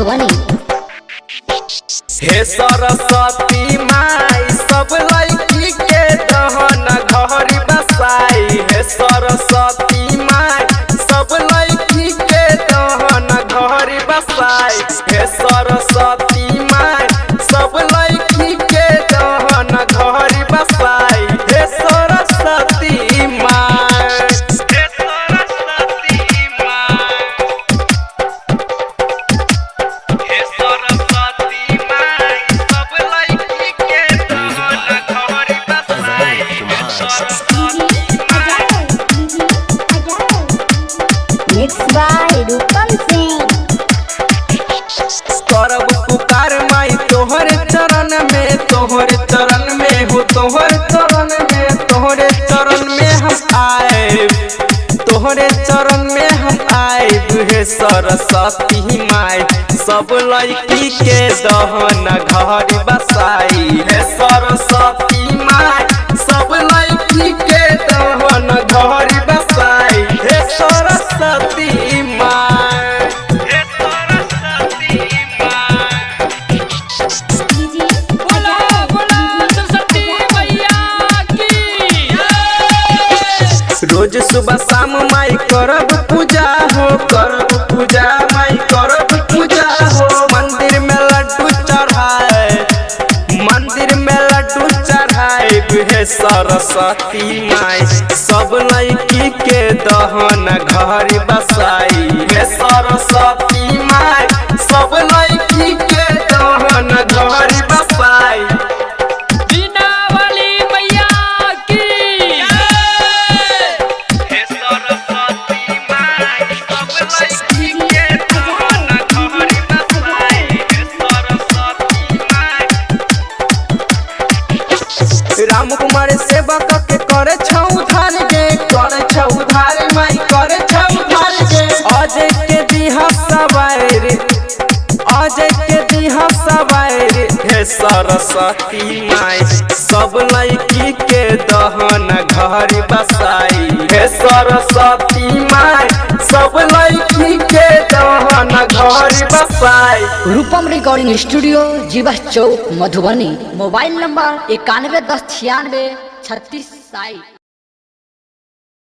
मधुबनी। हे सरस्वती माई सब लड़की के दहन घर बसाई। हे सरस्वती माई सब लड़की के दहन घर बसाई। हे सरस्वती माई सब लड़की के दहन घर बसाई। हे सरस्वती माई, हे सरस्वती माई, हे सरस्वती माई सब लड़की के दहन घर बसाई। हे सरस्वती माई। मिक्स बाय रूपम सिंह। करब पुकार माई तोहर चरण में, तोहर चरण में हो, तोहर चरण में, तोहरे चरण में हम आए, तोहरे चरण में हम आए। हे सरस्वती माई सब लड़की के दहन घर बसाई। हे सरस्वती माई सब लड़की के दहन घर बसाई। हे सरस्वती माई, हे सरस्वती माई। बोला बोला सरस्वती मैया की रोज सुबह शाम माई करब पूजा हो, करब पूजा माई करब पूजा हो। मंदिर में लड्डू चढ़ाए, मंदिर में लड्डू चढ़ाए। हे सरस्वती माई सब लड़की के दहन घर बसाई। हे सरस्वती माई सब लड़की के दहन घर बसाई। बीना वाली मैया की हे सरस्वती माई सब लड़की के दहन घर बसाई। हे सरस्वती माई। राम कुमार सेवक के करे छौ उधार गे, करे छौ उधार माई करे छौ उधार गे। अजय के दिहा सवार, अजय के दिहा सवार। हे सरस्वती माई सब लड़की के दहन घर बसाई। हे सरस्वती माई सब लड़की के दहन घर बसाई। रूपम रिकॉर्डिंग स्टूडियो जीवा चौक मधुबनी। मोबाइल नंबर 91 10 96 36 साई।